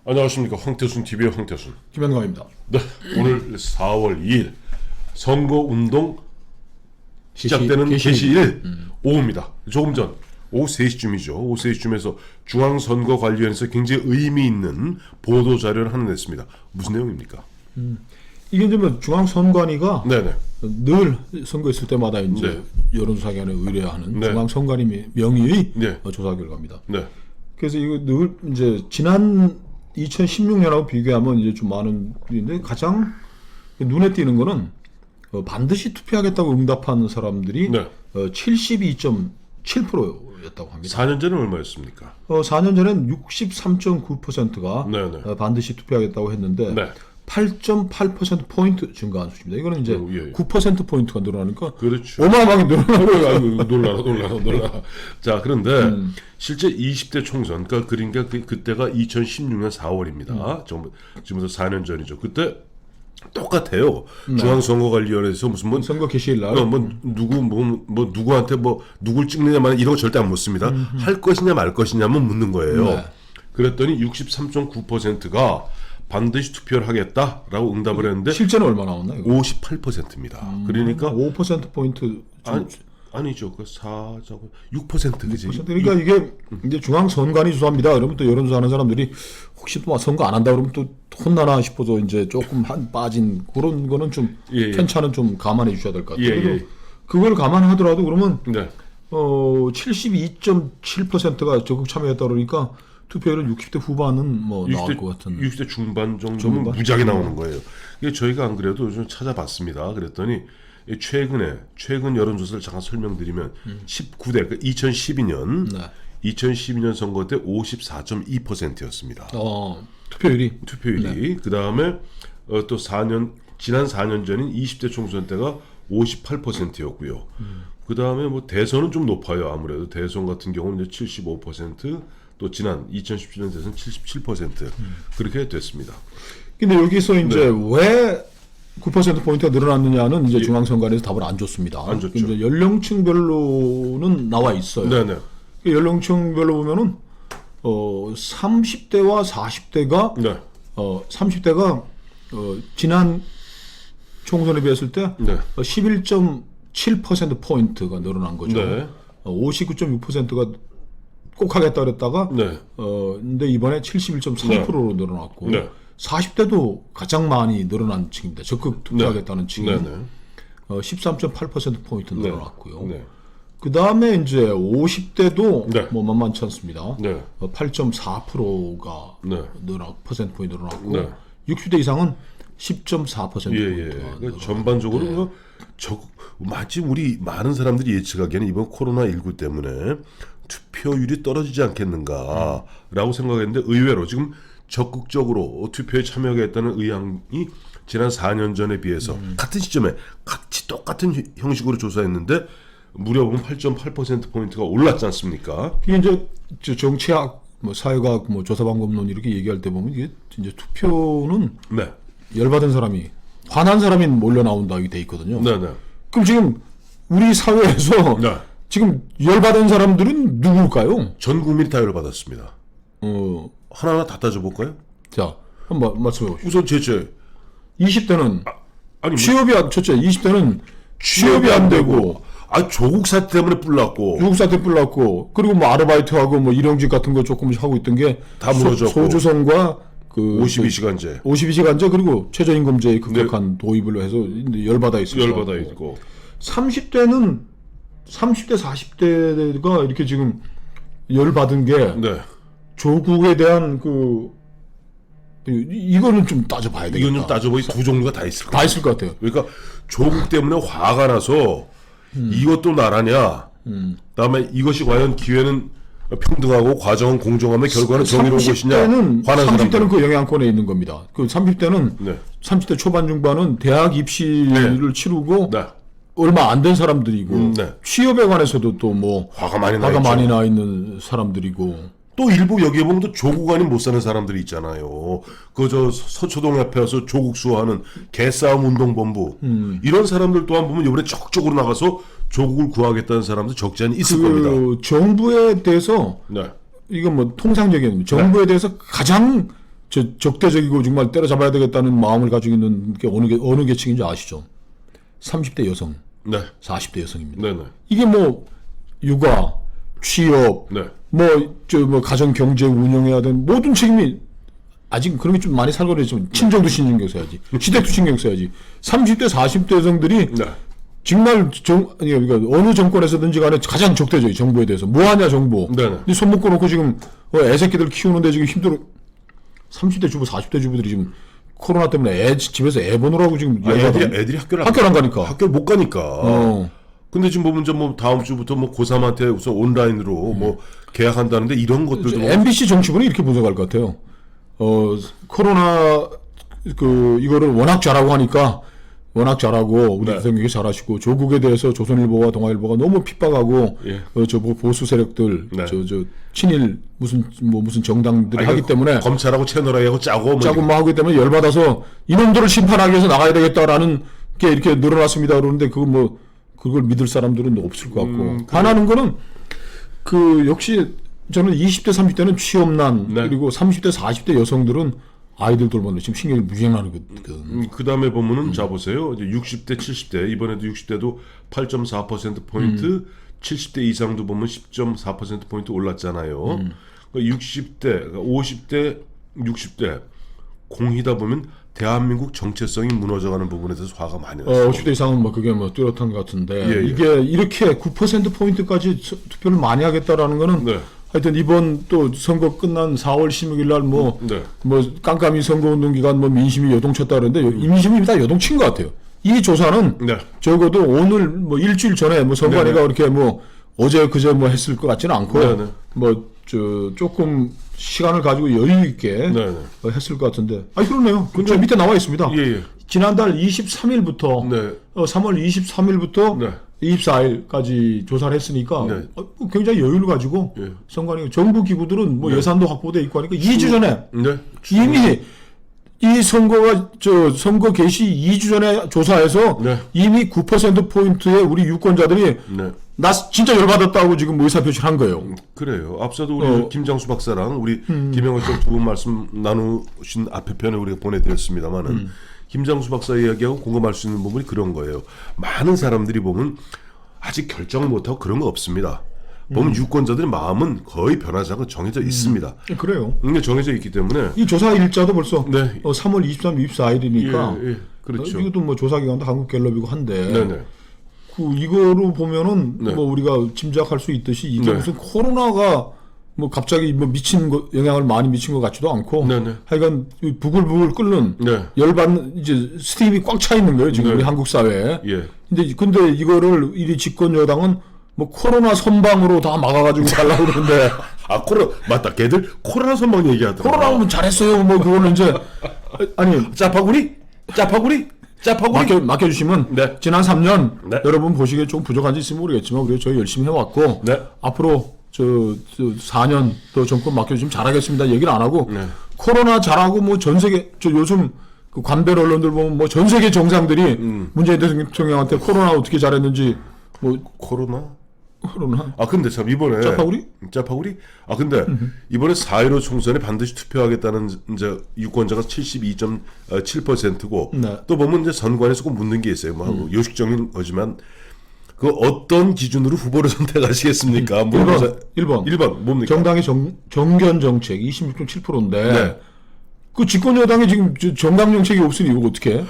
안녕하십니까. 황태순 TV의 황태순. 김현광입니다. 네, 오늘 4월 2일 선거운동 시작되는 개시일 오후입니다. 조금 전 오후 3시쯤이죠. 오후 3시쯤에서 중앙선거관리위원회에서 굉장히 의미 있는 보도자료를 하나 냈습니다. 무슨 내용입니까? 이게 이제 뭐 중앙선관위가 네네. 늘 선거했을 때마다 이제 네. 여론조사기관에 의뢰하는 네. 중앙선관위 명의의 네. 조사 결과입니다. 네. 그래서 이거 늘 이제 지난 2016년하고 비교하면 이제 좀 많은 일인데 가장 눈에 띄는 거는 반드시 투표하겠다고 응답한 사람들이 네. 72.7%였다고 합니다. 4년 전에 얼마였습니까? 4년 전엔 63.9%가 네네. 반드시 투표하겠다고 했는데 네. 8.8%포인트 증가한 수치입니다. 이거는 이제 예. 9%포인트가 늘어나니까 그렇죠. 어마어마하게 늘어나고 아이고, 놀라라. 자, 그런데 실제 20대 총선, 그러니까 그때가 2016년 4월입니다. 지금부터 4년 전이죠. 그때 똑같아요. 중앙선거관리위원회에서 무슨 뭐 선거 개시일 날 누구한테 누굴 찍느냐만 이런 거 절대 안 묻습니다. 할 것이냐 말 것이냐만 묻는 거예요. 네. 그랬더니 63.9%가 반드시 투표를 하겠다라고 응답을 했는데 실제는 얼마 나왔나요? 58%입니다. 그러니까 5%포인트 아니죠. 그 6% 그지? 그러니까 이게 이제 중앙선관위 조사입니다. 그러면 또 여론조사하는 사람들이 혹시 또 선거 안 한다 그러면 또 혼나나 싶어서 이제 조금 빠진 그런 거는 좀 편차는 좀 감안해 주셔야 될 것 같아요. 그래도 그걸 감안하더라도 그러면 네. 72.7%가 적극 참여했다 그러니까 투표율은 60대 후반은 뭐 나올 것 같은. 60대 중반 정도면 무지하게 나오는 거예요. 이게 저희가 안 그래도 좀 찾아봤습니다. 그랬더니 최근 여론조사를 잠깐 설명드리면 19대, 그러니까 2012년 네. 2012년 선거 때 54.2%였습니다. 투표율이. 네. 그 다음에 또 지난 4년 전인 20대 총선 때가 58%였고요. 그 다음에 뭐 대선은 좀 높아요. 아무래도 대선 같은 경우는 이제 75%, 또 지난 2017년 대선 77% 그렇게 됐습니다. 근데 여기서 이제 왜 9%포인트가 늘어났느냐는 이제 중앙선관위에서 답을 안 줬습니다. 안 줬죠. 이제 연령층별로는 나와 있어요. 네네. 연령층별로 보면은 30대와 40대가 네. 30대가 지난 총선에 비했을 때 네. 11.7%포인트가 늘어난 거죠. 네. 59.6%가 꼭 하겠다 그랬다가 네. 근데 이번에 71.3%로 늘어났고 네. 40대도 가장 많이 늘어난 층입니다. 적극 투표하겠다는 층이 네. 네. 13.8%포인트 늘어났고요. 네. 그 다음에 이제 50대도 네. 뭐 만만치 않습니다. 네. 8.4%가 퍼센트포인트 늘어났고 네. 60대 이상은 10.4%포인트가 그러니까 전반적으로 마치 우리 많은 사람들이 예측하기에는 이번 코로나19 때문에 투표율이 떨어지지 않겠는가라고 생각했는데 의외로 지금 적극적으로 투표에 참여하겠다는 의향이 지난 4년 전에 비해서 같은 시점에 같이 똑같은 형식으로 조사했는데 무려 보면 8.8%포인트가 올랐지 않습니까? 이게 이제 정치학, 뭐 사회과학, 뭐 조사방법론 이렇게 얘기할 때 보면 이게 이제 투표는 네. 열받은 사람이 화난 사람이 몰려 나온다 이게 돼 있거든요. 네네. 그럼 지금 우리 사회에서 네. 지금 열받은 사람들은 누굴까요? 전 국민이 다 열받았습니다. 어, 하나하나 다 따져볼까요? 자, 한번 말씀해 보시죠. 우선 제째 20대는 아니 취업이 첫째 20대는 취업이 안 되고 조국 사태 때문에 뿔났고 유국 사태 뿔났고 그리고 뭐 아르바이트하고 뭐 일용직 같은 거 조금씩 하고 있던 게 다 무너졌고 소주성과 그 52시간제 52시간제 그리고 최저임금제의 급격한 도입을 해서 열받아 있었고 열받아 있고 30대는 30대 40대가 이렇게 지금 열받은 게 네. 조국에 대한 이거는 좀 따져봐야 되겠다. 이건 좀 따져보니 두 종류가 다 있을 다 거예요. 있을 것 같아요. 그러니까 조국 때문에 화가 나서 이것도 나라냐 그다음에 이것이 과연 기회는 평등하고 과정은 공정하며 결과는 정의로운 것이냐 화난 30대는 그 영향권에 있는 겁니다. 그 30대는 네. 30대 초반 중반은 대학 입시를 치르고 네. 얼마 안 된 사람들이고 네. 취업에 관해서도 또 뭐 화가 많이 나 있는 사람들이고 또 일부 여기에 보면 또 조국 아닌 못 사는 사람들이 있잖아요. 서초동 앞에 와서 조국 수호하는 개싸움 운동본부 이런 사람들 또한 보면 이번에 적극적으로 나가서 조국을 구하겠다는 사람도 적지 않이 있을 겁니다. 정부에 대해서 네. 이건 뭐 통상적인 정부에 대해서 가장 적대적이고 정말 때려잡아야 되겠다는 마음을 가지고 있는 게 어느 계층인지 아시죠? 30대 여성, 네. 40대 여성입니다. 네네. 이게 뭐 육아, 취업, 네. 뭐 가정 경제 운영해야 되는 모든 책임이 아직 그런 게 좀 많이 살벌해지만 친정도 신경 써야지, 시댁도 신경 써야지. 30대, 40대 여성들이 네. 정말 그러니까 어느 정권에서든지 간에 가장 적대적이 정부에 대해서 뭐 하냐 정부. 네네. 이 손 묶어 놓고 지금 애새끼들 키우는데 지금 힘들어. 30대 주부, 40대 주부들이 지금 코로나 때문에 집에서 애 보느라고 지금 애들이 학교를 안 가니까. 학교를 못 가니까. 근데 지금 보면 뭐 다음 주부터 뭐 고3한테 우선 온라인으로 뭐 계약한다는데 이런 것들도 MBC 정치부는 이렇게 분석할 것 같아요. 코로나 이거를 워낙 잘하고 하니까 워낙 잘하고 우리 대통령이 잘하시고 조국에 대해서 조선일보와 동아일보가 너무 핍박하고 저 보수 세력들 저 친일 무슨 정당들이 하기 때문에 검찰하고 채널A하고 짜고 뭐 하기 때문에 열받아서 이놈들을 심판하기 위해서 나가야 되겠다라는 게 이렇게 늘어났습니다. 그러는데 그걸 믿을 사람들은 없을 것 같고 반하는 거는 역시 저는 20대 30대는 취업난 그리고 30대 40대 여성들은 아이들 돌보는 지금 신경이 무지하게 나는 거거든. 그 다음에 보면은 자 보세요. 이제 60대, 70대 이번에도 60대도 8.4% 포인트, 70대 이상도 보면 10.4% 포인트 올랐잖아요. 그러니까 60대, 50대, 60대 공히다 보면 대한민국 정체성이 무너져가는 부분에 대해서 화가 많이 났어요. 50대 이상은 뭐 그게 뭐 뚜렷한 것 같은데 이게 이렇게 9% 포인트까지 투표를 많이 하겠다라는 거는. 하여튼 이번 또 선거 끝난 4월 16일 날 뭐 깜깜이 선거운동 기간 뭐 민심이 요동쳤다 그러는데 이 민심이 다 요동친 것 같아요. 이 조사는 적어도 오늘 뭐 일주일 전에 뭐 선관위가 그렇게 뭐 어제 그제 뭐 했을 것 같지는 않고 조금 시간을 가지고 여유 있게 했을 것 같은데. 그러네요. 근데 밑에 나와 있습니다. 지난달 23일부터 3월 23일부터 24일까지 조사를 했으니까 굉장히 여유를 가지고 선관위 정부 기구들은 뭐 예산도 확보돼 있고 하니까 2주 전에 이미 이 선거 개시 2주 전에 조사해서 이미 9% 포인트의 우리 유권자들이 나 진짜 열받았다고 지금 의사표시를 한 거예요. 그래요. 앞서도 우리 김장수 박사랑 우리 김영철 두 분 말씀 나누신 앞에 편에 우리가 보내드렸습니다만은 김장수 박사 이야기하고 공감할 수 있는 부분이 그런 거예요. 많은 사람들이 보면 아직 결정을 못하고 그런 거 없습니다. 보면 유권자들의 마음은 거의 변하지 않고 정해져 있습니다. 그래요. 근데 정해져 있기 때문에 이 조사 일자도 벌써 3월 23, 24일이니까 그렇죠. 이것도 뭐 조사 기관도 한국갤럽이고 한데 이거로 보면은 뭐 우리가 짐작할 수 있듯이 이게 무슨 코로나가 뭐 갑자기 뭐 영향을 많이 미친 것 같지도 않고 하여간 부글부글 끓는 열받는 이제 스팀이 꽉 차 있는 거예요 지금 우리 한국 사회에. 근데 이거를 이 집권 여당은 뭐 코로나 선방으로 다 막아가지고 가려고 그러는데 맞다. 걔들 코로나 선방 얘기하더라고. 코로나면 잘했어요. 뭐 그거는 이제 짜파구리 맡겨주시면 지난 3년 여러분 보시기에 좀 부족한지 있으면 모르겠지만 우리가 저희 열심히 해왔고 앞으로 저 4년 더 정권 맡겨주시면 잘하겠습니다 얘기를 안 하고 코로나 잘하고 뭐 전 세계 요즘 그 관별 언론들 보면 뭐 전 세계 정상들이 문재인 대통령한테 코로나 어떻게 잘했는지 뭐 코로나? 코로나. 근데 참 이번에 짜파구리? 근데 이번에 4.15 총선에 반드시 투표하겠다는 이제 유권자가 72.7%고 또 보면 이제 선관에서 꼭 묻는 게 있어요. 뭐 요식적인 거지만 그 어떤 기준으로 후보를 선택하시겠습니까? 1번 뭡니까? 정당의 정견 정책 26.7%인데 그 집권 여당이 지금 정당 정책이 없으니 이거 어떻게?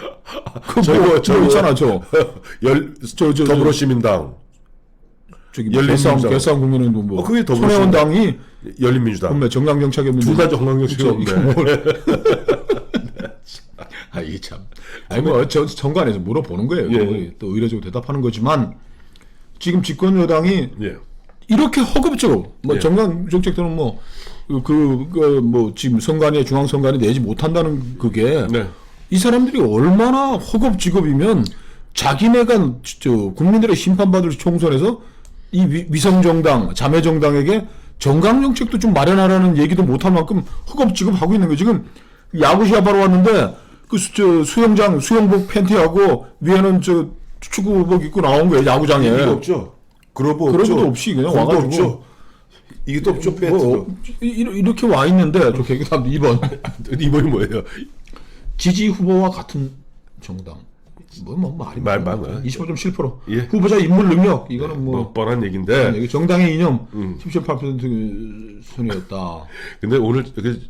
저 있잖아 더불어시민당. 개싸움 국민운동 뭐 그게 손혜원당이 열린민주당. 정당 정책이 없는데 둘 다 정당 정책이 없네. 이게 참. 뭐 정관에서 물어보는 거예요. 또 의례적으로 대답하는 거지만 지금 집권 여당이 이렇게 허겁지겁 뭐 정당 정책들은 뭐 지금 선관위 중앙 선관위 내지 못한다는 그게 이 사람들이 얼마나 허겁지겁이면 자기네가 국민들의 심판받을 총선에서 이 위성정당, 자매정당에게 정강정책도 좀 마련하라는 얘기도 못할 만큼 허겁지겁 하고 있는 거예요. 지금 야구 시합하러 왔는데 수영장, 수영복 팬티하고 위에는 축구복 입고 나온 거예요, 야구장에. 의미가 없죠. 그러고 없이 그냥 와가지고. 이게 또좀 이렇게 와 있는데 좋게 2번 이번이 뭐예요? 지지 후보와 같은 정당. 말이 말 25.7%. 예. 후보자 인물 능력 이거는 뭐 뻔한 얘기인데 정당의 이념 10.8% 선이었다. 근데 오늘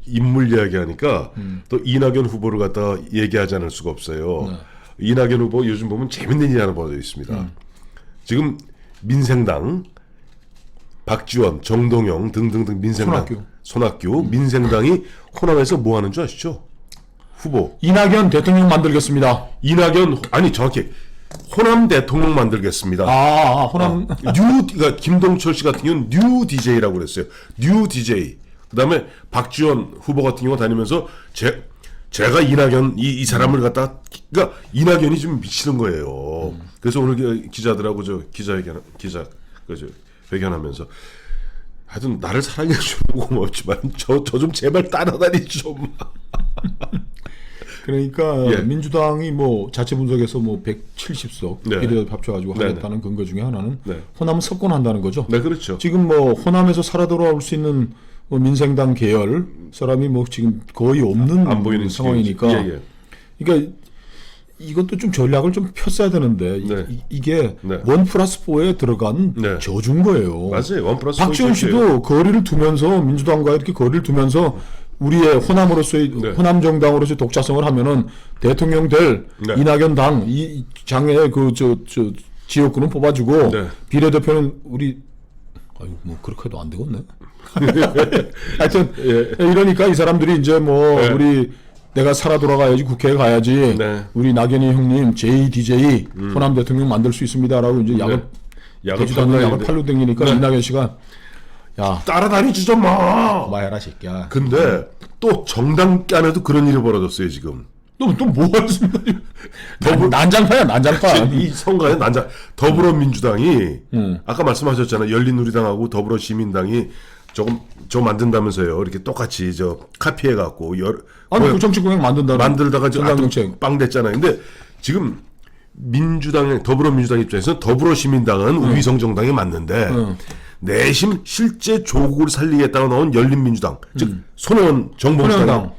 인물 이야기하니까 또 이낙연 후보를 갖다 얘기하지 않을 수가 없어요. 네. 이낙연 후보 요즘 보면 재밌는 일이 하나 벌어져 있습니다. 지금 민생당 박지원, 정동영 등등등 민생당 손학규 민생당이 호남에서 뭐 하는 줄 아시죠? 후보 이낙연 대통령 만들겠습니다. 이낙연 아니 정확히 호남 대통령 만들겠습니다. 호남 그러니까 김동철 씨 같은 경우는 뉴 DJ라고 그랬어요. 뉴 DJ. 그다음에 박지원 후보 같은 경우 다니면서 제가 이낙연 이 사람을 갖다 그러니까 이낙연이 좀 미치는 거예요. 그래서 오늘 기자들하고 회견하면서 하여튼 나를 사랑해 주는 고맙지만 저 좀 제발 따라다니지 좀. 그러니까 예. 민주당이 뭐 자체 분석에서 뭐 170석 네. 비례 합쳐가지고 네, 하겠다는 근거 중에 하나는 네. 호남은 석권한다는 거죠. 네, 그렇죠. 지금 뭐 호남에서 살아 돌아올 수 있는 뭐 민생당 계열 사람이 뭐 지금 거의 없는 안 보이는 상황이니까. 예. 그러니까 이것도 좀 전략을 좀 폈어야 되는데 네. 이게 네. 1+4에 들어간 네. 저준 거예요. 맞아요. 1+4 박지원 씨도 거리를 두면서 민주당과 이렇게 거리를 두면서 우리의 호남으로서의 호남 정당으로서의 독자성을 하면은 대통령 될 네. 이낙연 당 이 장애 저 지역구는 뽑아주고 네. 비례대표는 우리 뭐 그렇게 해도 안 되겠네. 하여튼 이러니까 이 사람들이 이제 뭐 우리 내가 살아 돌아가야지 국회에 가야지 우리 낙연이 형님 JDJ 호남 대통령 만들 수 있습니다라고 이제 약을 되지도 않는 약을 팔로 댕기니까 이낙연 씨가 야 따라다니지 좀 마. 그만해라 새끼야. 근데 또 정당 안에도 그런 일이 벌어졌어요 지금. 또 뭐 하겠습니까? 난장판이야 난장판. 이 선거에 더불어민주당이 아까 말씀하셨잖아요. 열린우리당하고 더불어시민당이 저 만든다면서요. 이렇게 똑같이 카피해 갖고 그 정치공약 만들다가 정당 정책 빵 됐잖아요. 근데 지금 더불어민주당 입장에서 더불어시민당은 우위성 정당이 맞는데 내심 실제 조국을 살리겠다고 나온 열린민주당 즉 손혜원 정봉주당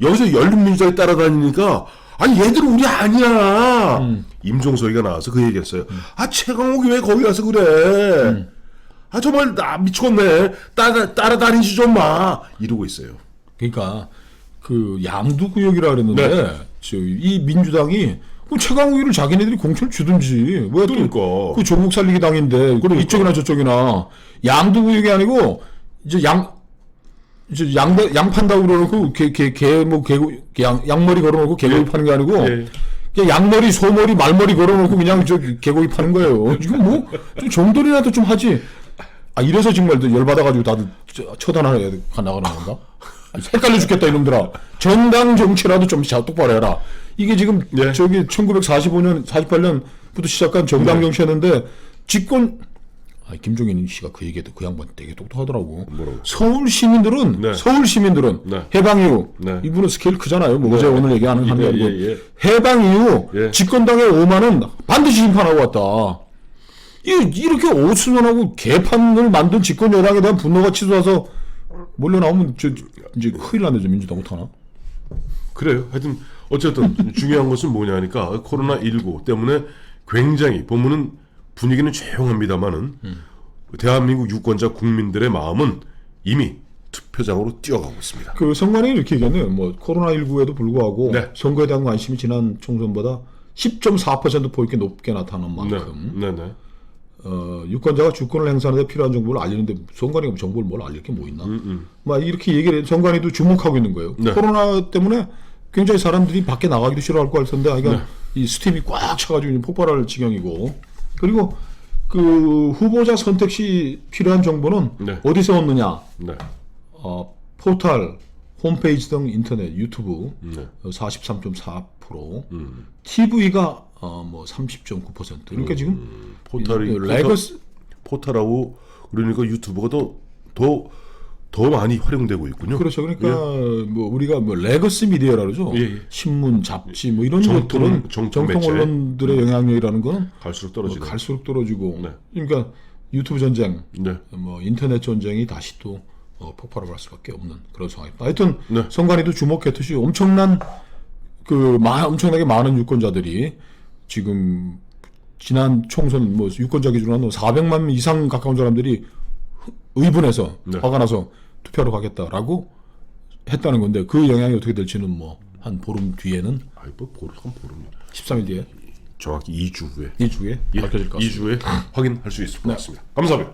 여기서 열린민주당이 따라다니니까 아니 얘들은 우리 아니야. 임종석이가 나와서 그 얘기했어요. 최강욱이 왜 거기 가서 그래. 정말 나 미치겠네. 따라다니지 좀 마. 이러고 있어요. 그러니까 그 양두구역이라 그랬는데 이 민주당이 최강욱이를 자기네들이 공천을 주든지 왜 또 그 조국 살리기 당인데 이쪽이나 저쪽이나 양두구역이 아니고 이제 양 판다고 그러놓고 양머리 걸어놓고 개고기 파는 게 아니고 그냥 양머리 소머리 말머리 걸어놓고 그냥 개고기 파는 거예요. 지금 뭐 좀 정돌이라도 좀 하지. 이래서 정말 열받아가지고 다들 처단하려 나가는 건가? 헷갈려 죽겠다 이놈들아. 정당 정치라도 좀 똑바로 해라. 이게 지금 1945년 48년부터 시작한 정당 정치였는데 집권 김종인 씨가 그 얘기해도 그 양반 되게 똑똑하더라고. 서울 시민들은 해방 이후 이분은 스케일 크잖아요. 뭐 어제 오늘 얘기하는 한 게 아니고 해방 이후 집권당의 오만은 반드시 심판하고 왔다. 이렇게 오순환하고 개판을 만든 집권 여당에 대한 분노가 치솟아서 몰려 나오면 이제 큰일 나네. 민주당 못하나? 그래요. 하여튼 어쨌든 중요한 것은 뭐냐니까 코로나19 때문에 굉장히 보면은 분위기는 조용합니다만은 대한민국 유권자 국민들의 마음은 이미 투표장으로 뛰어가고 있습니다. 그 선관위 이렇게 얘기했네요. 뭐 코로나19에도 불구하고 선거에 대한 관심이 지난 총선보다 10.4% 포인트 높게 나타난 만큼 유권자가 주권을 행사하는 데 필요한 정보를 알리는데 선관위가 정보를 뭘 알릴 게 뭐 있나? 막 이렇게 얘기를 선관위도 주목하고 있는 거예요. 코로나 때문에 굉장히 사람들이 밖에 나가기도 싫어할 것 같은데 이 스팀이 꽉 차가지고 폭발할 지경이고 그리고 그 후보자 선택 시 필요한 정보는 어디서 얻느냐? 포털, 홈페이지 등 인터넷, 유튜브 43.4%, TV가 뭐 30.9%. 그러니까 지금 포털하고 그러니까 유튜브가 더 많이 활용되고 있군요. 그렇죠. 그러니까 뭐 우리가 뭐 레거시 미디어라 그러죠. 신문, 잡지 뭐 이런 것들은 정통 언론들의 영향력이라는 건 갈수록 떨어지고. 그러니까 유튜브 전쟁, 네. 뭐 인터넷 전쟁이 다시 또 폭발을 할 수밖에 없는 그런 상황입니다. 하여튼 네. 선관위도 주목했듯이 엄청나게 많은 유권자들이 지금 지난 총선 뭐 유권자 기준으로 400만 명 이상 가까운 사람들이 의분해서 네. 화가 나서 투표하러 가겠다라고 했다는 건데 그 영향이 어떻게 될지는 뭐 한 보름 뒤에는 아이 뭐 한 보름이나 13일 뒤에 정확히 2주 후에 2주에 예, 밝혀질 것 같습니다. 2주에 확인할 수 있을 것 같습니다. 감사합니다.